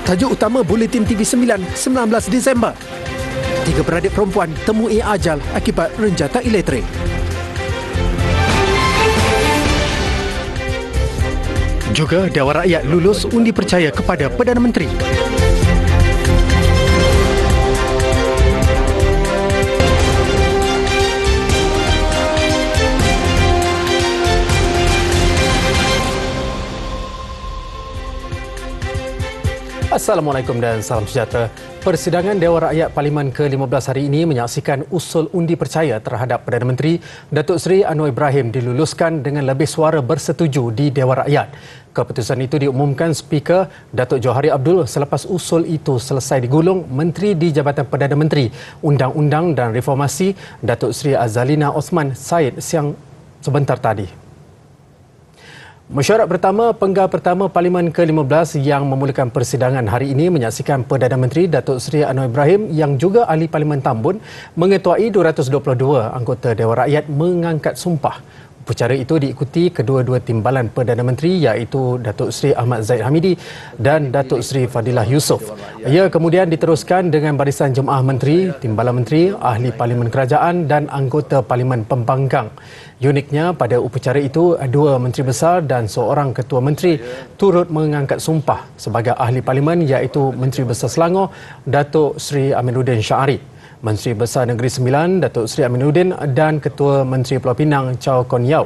Tajuk utama Buletin TV9, 19 Disember. 3 beradik perempuan temui ajal akibat renjatan elektrik. Juga Dewan Rakyat lulus undi percaya kepada Perdana Menteri. Assalamualaikum dan salam sejahtera. Persidangan Dewan Rakyat Parlimen ke-15 hari ini menyaksikan usul undi percaya terhadap Perdana Menteri Datuk Seri Anwar Ibrahim diluluskan dengan lebih suara bersetuju di Dewan Rakyat. Keputusan itu diumumkan Speaker Datuk Johari Abdul selepas usul itu selesai digulung Menteri di Jabatan Perdana Menteri Undang-Undang dan Reformasi Datuk Seri Azalina Osman Said siang sebentar tadi. Mesyuarat pertama Penggal Pertama Parlimen ke-15 yang memulakan persidangan hari ini menyaksikan Perdana Menteri Datuk Seri Anwar Ibrahim yang juga Ahli Parlimen Tambun mengetuai 222 anggota Dewan Rakyat mengangkat sumpah. Upacara itu diikuti kedua-dua timbalan Perdana Menteri iaitu Datuk Seri Ahmad Zahid Hamidi dan Datuk Seri Fadilah Yusof. Ia kemudian diteruskan dengan barisan jemaah menteri, timbalan menteri, ahli Parlimen Kerajaan dan anggota Parlimen Pembangkang. Uniknya pada upacara itu, dua menteri besar dan seorang ketua menteri turut mengangkat sumpah sebagai ahli parlimen iaitu Menteri Besar Selangor Datuk Seri Aminuddin Syahari, Menteri Besar Negeri Sembilan Datuk Seri Aminuddin dan Ketua Menteri Pulau Pinang Chow Kon Yeow.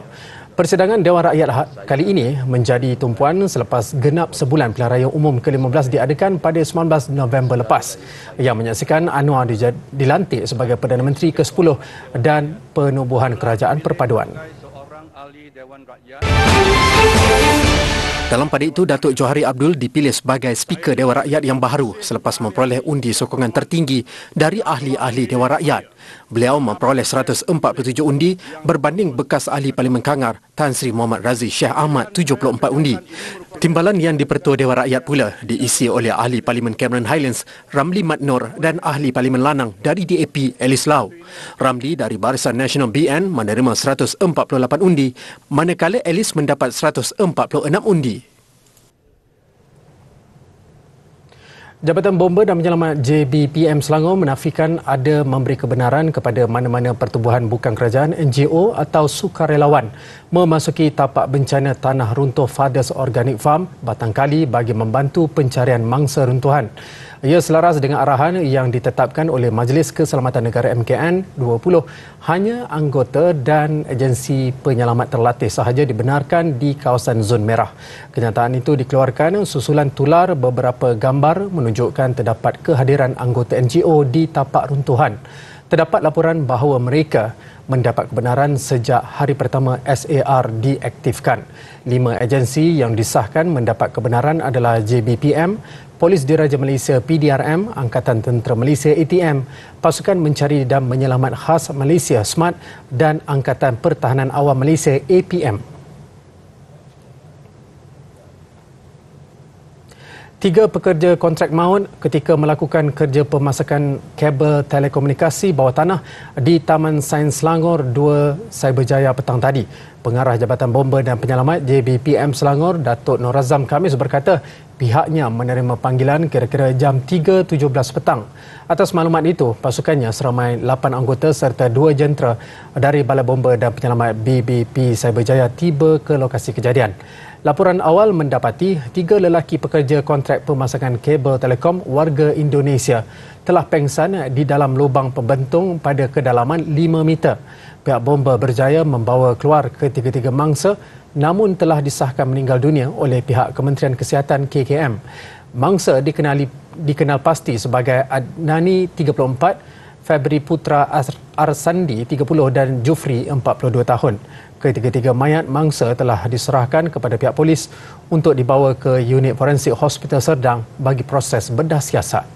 Persidangan Dewan Rakyat kali ini menjadi tumpuan selepas genap sebulan pilihan raya umum ke-15 diadakan pada 19 November lepas yang menyaksikan Anwar dilantik sebagai Perdana Menteri ke-10 dan penubuhan kerajaan perpaduan. Dalam pada itu, Datuk Johari Abdul dipilih sebagai Speaker Dewan Rakyat yang baharu selepas memperoleh undi sokongan tertinggi dari ahli-ahli Dewan Rakyat. Beliau memperoleh 147 undi berbanding bekas Ahli Parlimen Kangar Tan Sri Muhammad Razi Sheikh Ahmad 74 undi. Timbalan yang dipertua Dewan Rakyat pula diisi oleh Ahli Parlimen Cameron Highlands Ramli Mat Noor dan Ahli Parlimen Lanang dari DAP Alice Lau. Ramli dari Barisan Nasional BN menerima 148 undi, manakala Alice mendapat 146 undi. Jabatan Bomba dan Penyelamat JBPM Selangor menafikan ada memberi kebenaran kepada mana-mana pertubuhan bukan kerajaan NGO atau sukarelawan memasuki tapak bencana tanah runtuh Fathers Organic Farm Batang Kali bagi membantu pencarian mangsa runtuhan. Ia selaras dengan arahan yang ditetapkan oleh Majlis Keselamatan Negara MKN 20, hanya anggota dan agensi penyelamat terlatih sahaja dibenarkan di kawasan zon merah. Kenyataan itu dikeluarkan susulan tular beberapa gambar menunjukkan terdapat kehadiran anggota NGO di tapak runtuhan. Terdapat laporan bahawa mereka mendapat kebenaran sejak hari pertama SAR diaktifkan. 5 agensi yang disahkan mendapat kebenaran adalah JBPM, Polis Diraja Malaysia PDRM, Angkatan Tentera Malaysia ATM, Pasukan Mencari dan Menyelamat Khas Malaysia SMART dan Angkatan Pertahanan Awam Malaysia APM. 3 pekerja kontrak maut ketika melakukan kerja pemasakan kabel telekomunikasi bawah tanah di Taman Sains Selangor 2 Cyberjaya petang tadi. Pengarah Jabatan Bomba dan Penyelamat JBPM Selangor, Datuk Nur Azam Khamis berkata pihaknya menerima panggilan kira-kira jam 3.17 petang. Atas maklumat itu, pasukannya seramai 8 anggota serta 2 jentera dari Balai Bomba dan Penyelamat BBP Cyberjaya tiba ke lokasi kejadian. Laporan awal mendapati 3 lelaki pekerja kontrak pemasangan kabel telekom warga Indonesia telah pengsan di dalam lubang pembentung pada kedalaman 5 meter. Pihak bomba berjaya membawa keluar ketiga-tiga mangsa namun telah disahkan meninggal dunia oleh pihak Kementerian Kesihatan KKM. Mangsa dikenal pasti sebagai Adnani 34, Febri Putra Arsandi 30 dan Jufri 42 tahun. Ketiga-tiga mayat mangsa telah diserahkan kepada pihak polis untuk dibawa ke unit forensik Hospital Serdang bagi proses bedah siasat.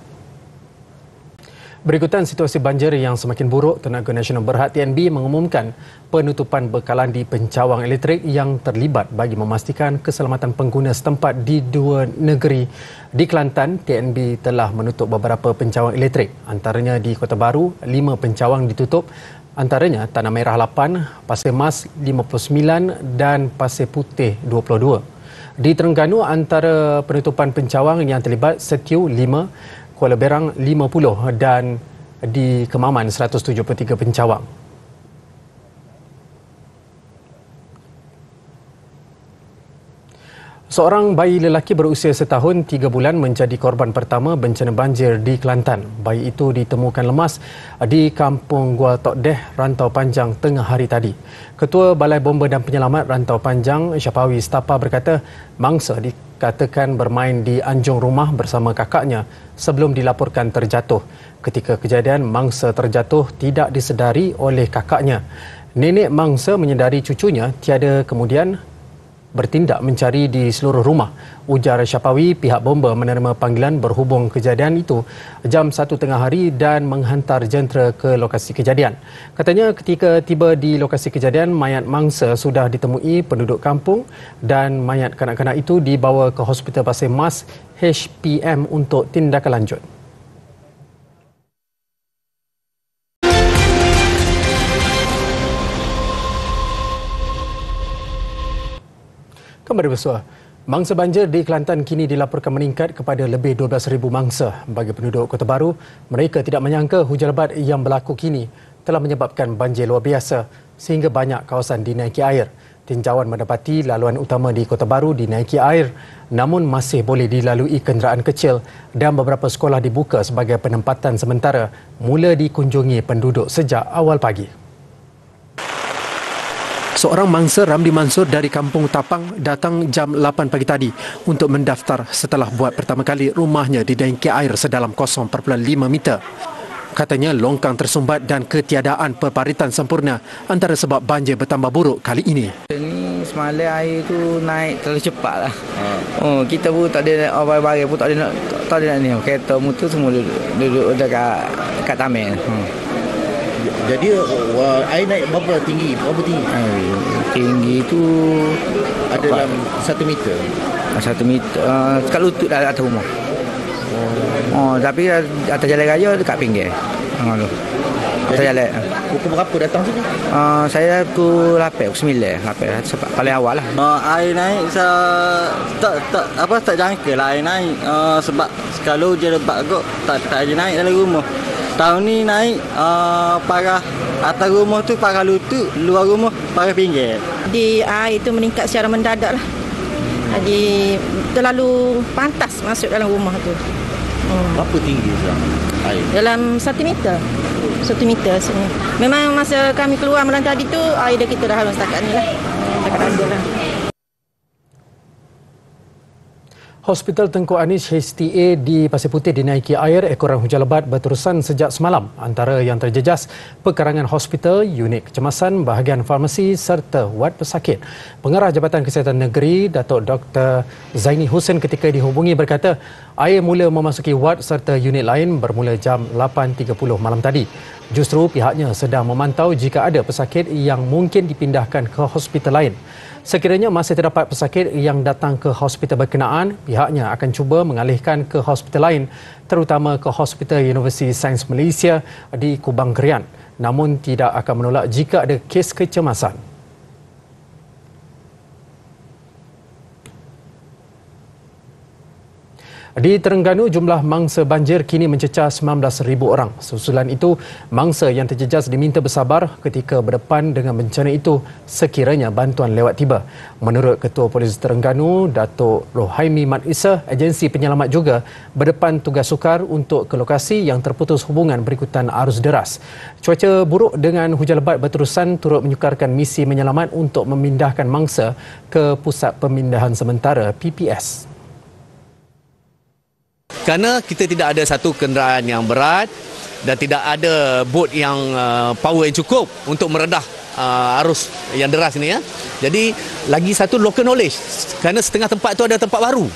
Berikutan situasi banjir yang semakin buruk, Tenaga Nasional Berhad TNB mengumumkan penutupan bekalan di pencawang elektrik yang terlibat bagi memastikan keselamatan pengguna setempat di 2 negeri. Di Kelantan, TNB telah menutup beberapa pencawang elektrik. Antaranya di Kota Baru, 5 pencawang ditutup. Antaranya Tanah Merah 8, Pasir Mas 59 dan Pasir Putih 22. Di Terengganu, antara penutupan pencawang yang terlibat Setiu 5, Kuala Berang 50 dan di Kemaman 173 pencawang. Seorang bayi lelaki berusia setahun 3 bulan menjadi korban pertama bencana banjir di Kelantan. Bayi itu ditemukan lemas di Kampung Gua Tok Deh, Rantau Panjang tengah hari tadi. Ketua Balai Bomba dan Penyelamat Rantau Panjang, Syapawi Stapa berkata, mangsa dikatakan bermain di anjung rumah bersama kakaknya sebelum dilaporkan terjatuh. Ketika kejadian, mangsa terjatuh tidak disedari oleh kakaknya. Nenek mangsa menyedari cucunya tiada kemudian bertindak mencari di seluruh rumah. Ujar Syapawi, pihak bomba menerima panggilan berhubung kejadian itu jam 1 tengah hari dan menghantar jentera ke lokasi kejadian. Katanya ketika tiba di lokasi kejadian, mayat mangsa sudah ditemui penduduk kampung dan mayat kanak-kanak itu dibawa ke Hospital Pasir Mas HPM untuk tindakan lanjut. Kembali bersua. Mangsa banjir di Kelantan kini dilaporkan meningkat kepada lebih 12,000 mangsa. Bagi penduduk Kota Baru, mereka tidak menyangka hujan lebat yang berlaku kini telah menyebabkan banjir luar biasa sehingga banyak kawasan dinaiki air. Tinjauan mendapati laluan utama di Kota Baru dinaiki air namun masih boleh dilalui kenderaan kecil dan beberapa sekolah dibuka sebagai penempatan sementara mula dikunjungi penduduk sejak awal pagi. Seorang mangsa Ramli Mansur dari Kampung Tapang datang jam 8 pagi tadi untuk mendaftar setelah buat pertama kali rumahnya dinaiki air sedalam 0.5 meter. Katanya longkang tersumbat dan ketiadaan perparitan sempurna antara sebab banjir bertambah buruk kali ini. Ini semalam air tu naik terlalu cepat lah. Kita pun tak ada barang-barang pun tak ada nak ni. Kereta motor semua duduk dekat taman. Jadi air naik berapa tinggi? Air tinggi tu ada dalam 1 meter. 1 meter. Dekat lutut dah atas rumah. Tapi atas jalan raya dekat pinggir. Atas jalan. Pukul berapa datang sini? Saya pukul 8, pukul 9. Sebab paling awal lah. Air naik tak jangka lah air naik. Sebab kalau je lebat kot tak ada naik dalam rumah. Tahun ni naik parah atas rumah tu parah lutut, luar rumah parah pinggir. Di air itu meningkat secara mendadak lah. Jadi terlalu pantas masuk dalam rumah tu. Berapa tinggi sekarang air? Dalam 1 meter. 1 meter sini. Memang masa kami keluar malam tadi tu air dah kita dah habis setakat ni lah. Setakat ada lah. Hospital Tengku Anis HTA di Pasir Putih dinaiki air ekoran hujan lebat berterusan sejak semalam. Antara yang terjejas, pekarangan hospital, unit kecemasan, bahagian farmasi serta wad pesakit. Pengarah Jabatan Kesihatan Negeri, Datuk Dr. Zaini Hussein ketika dihubungi berkata, air mula memasuki wad serta unit lain bermula jam 8.30 malam tadi. Justru pihaknya sedang memantau jika ada pesakit yang mungkin dipindahkan ke hospital lain. Sekiranya masih terdapat pesakit yang datang ke hospital berkenaan, pihaknya akan cuba mengalihkan ke hospital lain, terutama ke Hospital Universiti Sains Malaysia di Kubang Gerian. Namun tidak akan menolak jika ada kes kecemasan. Di Terengganu, jumlah mangsa banjir kini mencecah 19,000 orang. Susulan itu, mangsa yang terjejas diminta bersabar ketika berdepan dengan bencana itu sekiranya bantuan lewat tiba. Menurut Ketua Polis Terengganu, Datuk Rohaimi Mat Isa, agensi penyelamat juga berdepan tugas sukar untuk ke lokasi yang terputus hubungan berikutan arus deras. Cuaca buruk dengan hujan lebat berterusan turut menyukarkan misi menyelamat untuk memindahkan mangsa ke Pusat Pemindahan Sementara PPS. Kerana kita tidak ada satu kenderaan yang berat dan tidak ada bot yang power yang cukup untuk meredah arus yang deras ini ya. Jadi lagi satu local knowledge, kerana setengah tempat itu ada tempat baru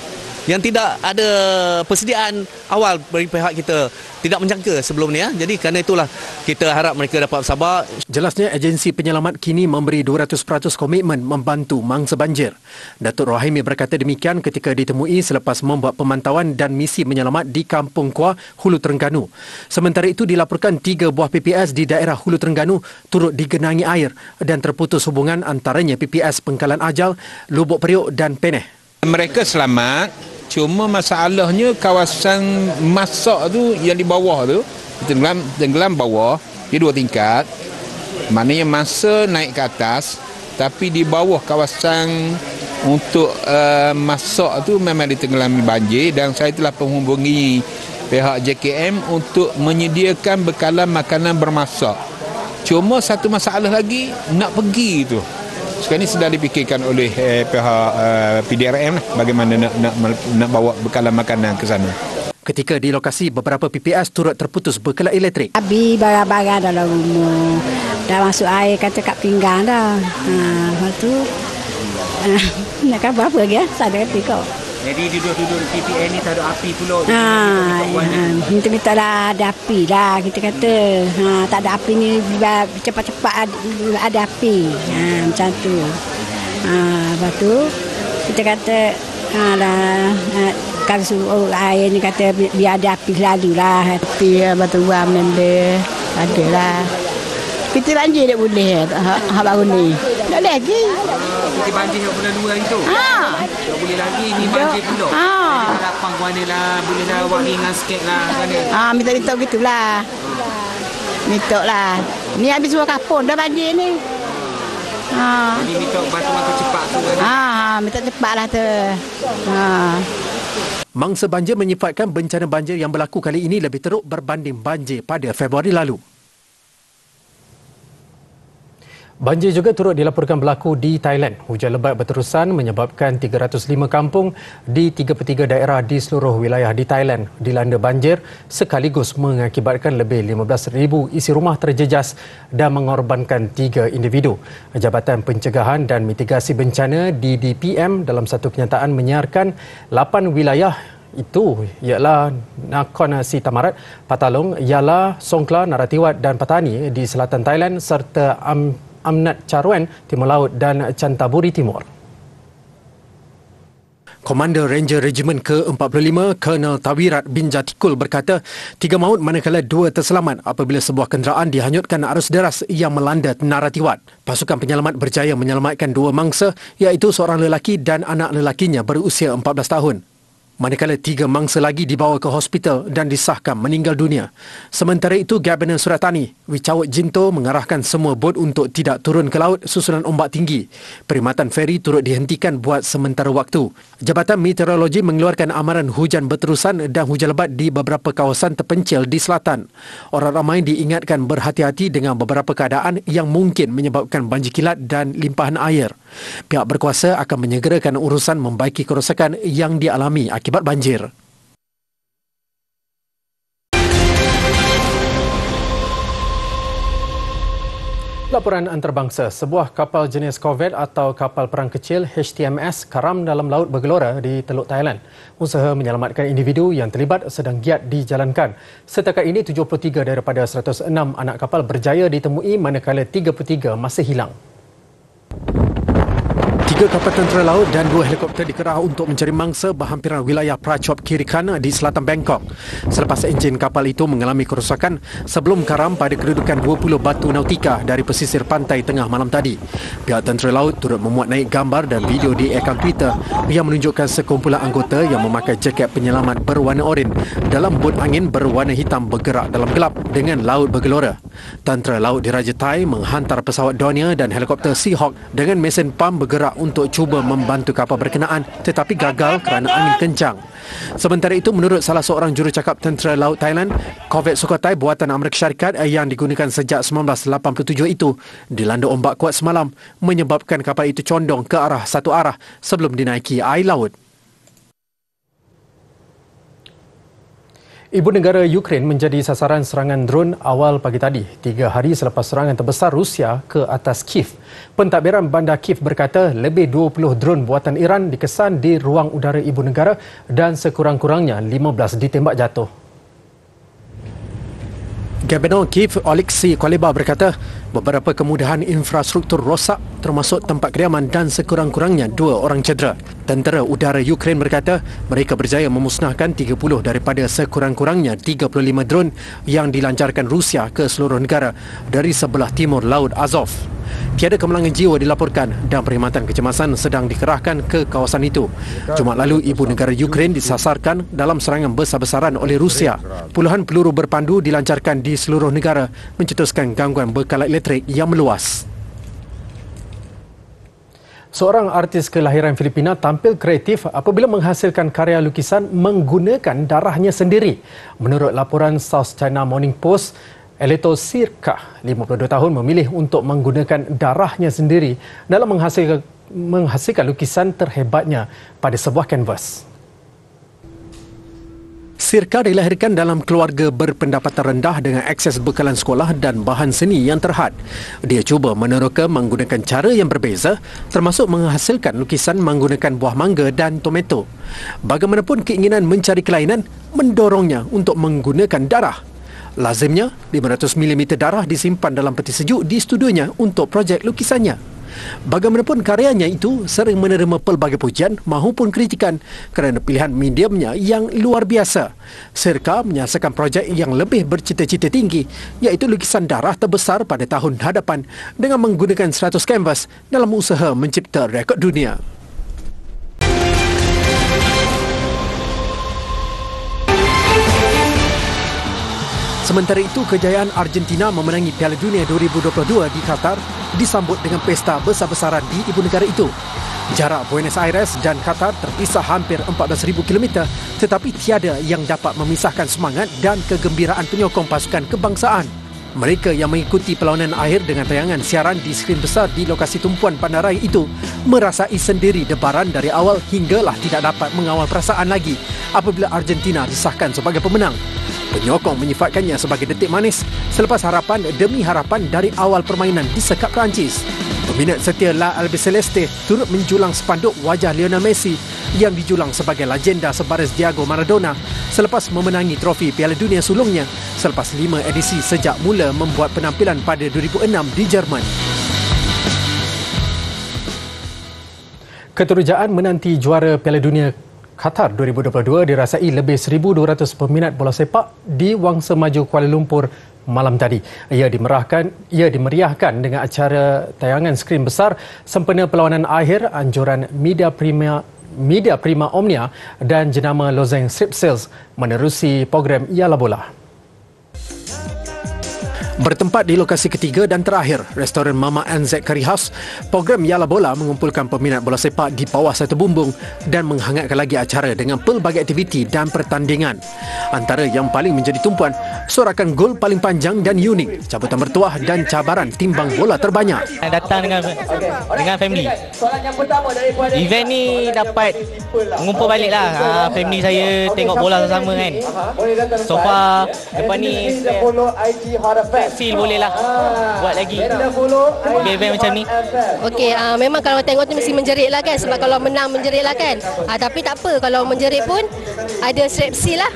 yang tidak ada persediaan awal dari pihak kita, tidak menjangka sebelum ni ya. Jadi kerana itulah kita harap mereka dapat bersabar. Jelasnya agensi penyelamat kini memberi 200% komitmen membantu mangsa banjir. Datuk Rohaimi berkata demikian ketika ditemui selepas membuat pemantauan dan misi menyelamat di Kampung Kuah, Hulu Terengganu. Sementara itu dilaporkan 3 buah PPS di daerah Hulu Terengganu turut digenangi air dan terputus hubungan antaranya PPS Pengkalan Ajal, Lubuk Periuk dan Peneh. Mereka selamat, cuma masalahnya kawasan masak tu yang di bawah tu tenggelam bawah, dia 2 tingkat. Maknanya masa naik ke atas, tapi di bawah kawasan untuk masak tu memang ditenggelami banjir, dan saya telah menghubungi pihak JKM untuk menyediakan bekalan makanan bermasak. Cuma satu masalah lagi, nak pergi tu. Sekarang ini sedang dipikirkan oleh pihak PDRM bagaimana nak bawa bekalan makanan ke sana. Ketika di lokasi, beberapa PPS turut terputus bekalan elektrik. Habis barang-barang dalam rumah. Dah masuk air kata kat pinggang dah. Lepas tu nak khabar apa lagi? Sada kata kau. Jadi duduk-duduk di PPN ni tak ada api pula. Minta-minta lah ada api lah kita kata. Tak ada api ni cepat-cepat ada api. Macam tu. Lepas tu kita kata kalau suruh air ni kata biar ada api selalu lah. Api batu uam benda ada lah. Kita banjir tak boleh hak baru ni. Tak boleh lagi. Kita banjir yang bulan 2 itu. Tak boleh lagi ni banjir pula. Harapan guana lah, boleh lah awak ringan sikit lah. Minta-minta begitulah. Minta lah. Ni habis semua kapur dah banjir ni. Jadi minta bantuan cepat tu kan. Minta cepat lah tu. Mangsa banjir menyifatkan bencana banjir yang berlaku kali ini lebih teruk berbanding banjir pada Februari lalu. Banjir juga turut dilaporkan berlaku di Thailand. Hujan lebat berterusan menyebabkan 305 kampung di 33 daerah di seluruh wilayah di Thailand dilanda banjir, sekaligus mengakibatkan lebih 15,000 isi rumah terjejas dan mengorbankan 3 individu. Jabatan Pencegahan dan Mitigasi Bencana DDPM dalam satu kenyataan menyiarkan 8 wilayah itu ialah Nakhon Si Thammarat, Patalong, Yala, Songkhla, Narathiwat dan Pattani di selatan Thailand serta Amnat Charoen, Timur Laut dan Chanthaburi Timur. Komander Ranger Regimen ke-45, Colonel Tawirat bin Jatikul berkata, 3 maut manakala 2 terselamat apabila sebuah kenderaan dihanyutkan arus deras yang melanda Narathiwat. Pasukan penyelamat berjaya menyelamatkan 2 mangsa, iaitu seorang lelaki dan anak lelakinya berusia 14 tahun. Manakala 3 mangsa lagi dibawa ke hospital dan disahkan meninggal dunia. Sementara itu, Gabenor Suratani, Wicawut Jinto mengarahkan semua bot untuk tidak turun ke laut susulan ombak tinggi. Perkhidmatan feri turut dihentikan buat sementara waktu. Jabatan Meteorologi mengeluarkan amaran hujan berterusan dan hujan lebat di beberapa kawasan terpencil di selatan. Orang ramai diingatkan berhati-hati dengan beberapa keadaan yang mungkin menyebabkan banjir kilat dan limpahan air. Pihak berkuasa akan menyegerakan urusan membaiki kerosakan yang dialami akibat banjir. Laporan antarabangsa, sebuah kapal jenis korvet atau kapal perang kecil HTMS karam dalam laut bergelora di Teluk Thailand. Usaha menyelamatkan individu yang terlibat sedang giat dijalankan. Setakat ini 73 daripada 106 anak kapal berjaya ditemui manakala 33 masih hilang. 3 kapal tentera laut dan 2 helikopter dikerah untuk mencari mangsa berhampiran wilayah Prachop Kirikan di selatan Bangkok. Selepas enjin kapal itu mengalami kerosakan sebelum karam pada kedudukan 20 batu nautika dari pesisir pantai tengah malam tadi. Pihak tentera laut turut memuat naik gambar dan video di akaun Twitter yang menunjukkan sekumpulan anggota yang memakai jaket penyelamat berwarna oranye dalam bot angin berwarna hitam bergerak dalam gelap dengan laut bergelora. Tentera Laut Diraja Thai menghantar pesawat Dornier dan helikopter Seahawk dengan mesin pam bergerak untuk cuba membantu kapal berkenaan tetapi gagal kerana angin kencang. Sementara itu, menurut salah seorang jurucakap Tentera Laut Thailand, korvet Sukhothai buatan Amerika Syarikat yang digunakan sejak 1987 itu dilanda ombak kuat semalam menyebabkan kapal itu condong ke arah satu arah sebelum dinaiki air laut. Ibu negara Ukraine menjadi sasaran serangan drone awal pagi tadi, 3 hari selepas serangan terbesar Rusia ke atas Kiev. Pentadbiran Bandar Kiev berkata lebih 20 drone buatan Iran dikesan di ruang udara ibu negara dan sekurang-kurangnya 15 ditembak jatuh. Gabenor Kiev Oleksiy Kuleba berkata, Beberapa kemudahan infrastruktur rosak termasuk tempat kediaman dan sekurang-kurangnya 2 orang cedera. Tentera Udara Ukraine berkata mereka berjaya memusnahkan 30 daripada sekurang-kurangnya 35 drone yang dilancarkan Rusia ke seluruh negara dari sebelah timur Laut Azov. Tiada kemalangan jiwa dilaporkan dan perkhidmatan kecemasan sedang dikerahkan ke kawasan itu. Jumaat lalu, ibu negara Ukraine disasarkan dalam serangan besar-besaran oleh Rusia. Puluhan peluru berpandu dilancarkan di seluruh negara, mencetuskan gangguan bekalan elektrik yang meluas. Seorang artis kelahiran Filipina tampil kreatif apabila menghasilkan karya lukisan menggunakan darahnya sendiri. Menurut laporan South China Morning Post, Eleto Sirka, 52 tahun, memilih untuk menggunakan darahnya sendiri dalam menghasilkan lukisan terhebatnya pada sebuah kanvas. Sirka dilahirkan dalam keluarga berpendapatan rendah dengan akses bekalan sekolah dan bahan seni yang terhad. Dia cuba meneroka menggunakan cara yang berbeza, termasuk menghasilkan lukisan menggunakan buah mangga dan tomato. Bagaimanapun, keinginan mencari kelainan mendorongnya untuk menggunakan darah. Lazimnya, 500 mm darah disimpan dalam peti sejuk di studionya untuk projek lukisannya. Bagaimanapun, karyanya itu sering menerima pelbagai pujian maupun kritikan kerana pilihan mediumnya yang luar biasa. Sirka menyelesaikan projek yang lebih bercita-cita tinggi, iaitu lukisan darah terbesar pada tahun hadapan dengan menggunakan 100 kanvas dalam usaha mencipta rekod dunia. Sementara itu, kejayaan Argentina memenangi Piala Dunia 2022 di Qatar disambut dengan pesta besar-besaran di ibu negara itu. Jarak Buenos Aires dan Qatar terpisah hampir 14,000 km, tetapi tiada yang dapat memisahkan semangat dan kegembiraan penyokong pasukan kebangsaan. Mereka yang mengikuti perlawanan akhir dengan tayangan siaran di skrin besar di lokasi tumpuan bandaraya itu merasai sendiri debaran dari awal hinggalah tidak dapat mengawal perasaan lagi apabila Argentina disahkan sebagai pemenang. Penyokong menyifatkannya sebagai detik manis selepas harapan demi harapan dari awal permainan disekap Perancis. Peminat setia La Albiceleste turut menjulang spanduk wajah Lionel Messi yang dijulang sebagai legenda sebaris Diego Maradona selepas memenangi trofi Piala Dunia sulungnya selepas 5 edisi sejak mula membuat penampilan pada 2006 di Jerman. Keterujaan menanti juara Piala Dunia Qatar 2022 dirasai lebih 1,200 peminat bola sepak di Wangsa Maju Kuala Lumpur malam tadi. Ia dimeriahkan dengan acara tayangan skrin besar sempena perlawanan akhir anjuran Media Prima Omnia dan jenama Lozeng Strip Sales menerusi program Ialah Bola. Bertempat di lokasi ketiga dan terakhir, restoran Mama NZ Curry House, program Ialah Bola mengumpulkan peminat bola sepak di bawah satu bumbung dan menghangatkan lagi acara dengan pelbagai aktiviti dan pertandingan. Antara yang paling menjadi tumpuan, sorakan gol paling panjang dan unik, cabutan bertuah dan cabaran timbang bola terbanyak. Datang dengan family. Event ni dapat mengumpul baliklah family saya tengok bola sama kan. So far lepas ni feel boleh lah buat lagi event macam ni. Okey, memang kalau tengok tu mesti menjerit lah kan, sebab kalau menang menjerit lah kan. Tapi tak apa, kalau menjerit pun ada strepsil lah.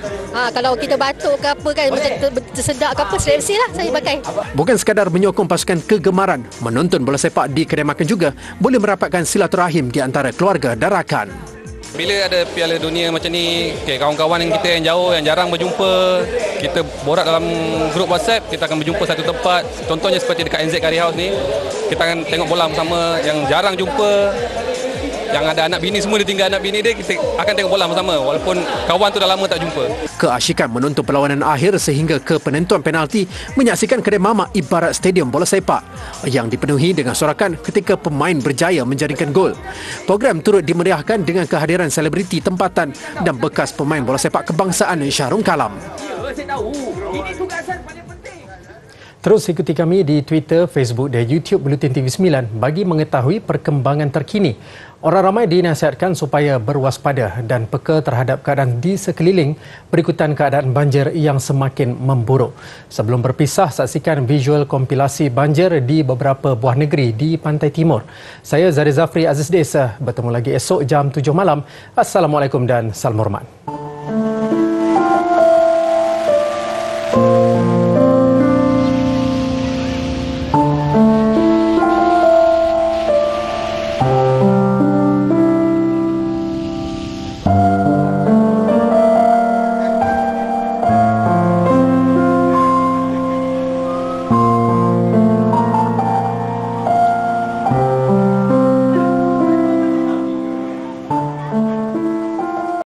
Kalau kita batuk ke apa kan, macam tersedak ke apa, strepsil lah saya pakai. Bukan sekadar menyokong pasukan kegemaran, menonton bola sepak di kedai makan juga boleh merapatkan silaturahim di antara keluarga darakan. Bila ada Piala Dunia macam ni, kawan-kawan yang kita yang jauh, yang jarang berjumpa, kita borak dalam grup WhatsApp, kita akan berjumpa satu tempat. Contohnya seperti dekat NZ Curry House ni, kita akan tengok bola bersama. Yang jarang jumpa, yang ada anak bini semua, dia tinggal anak bini dia, kita akan tengok bola bersama walaupun kawan tu dah lama tak jumpa. Keasyikan menonton perlawanan akhir sehingga ke penentuan penalti menyaksikan kedai mamak ibarat stadium bola sepak yang dipenuhi dengan sorakan ketika pemain berjaya menjaringkan gol. Program turut dimeriahkan dengan kehadiran selebriti tempatan dan bekas pemain bola sepak kebangsaan Syahrum Kalam. Terus ikuti kami di Twitter, Facebook dan YouTube Bulletin TV 9 bagi mengetahui perkembangan terkini. Orang ramai dinasihatkan supaya berwaspada dan peka terhadap keadaan di sekeliling berikutan keadaan banjir yang semakin memburuk. Sebelum berpisah, saksikan visual kompilasi banjir di beberapa buah negeri di Pantai Timur. Saya Zahri Zafri Aziz Desa, bertemu lagi esok jam 7 malam. Assalamualaikum dan salam hormat.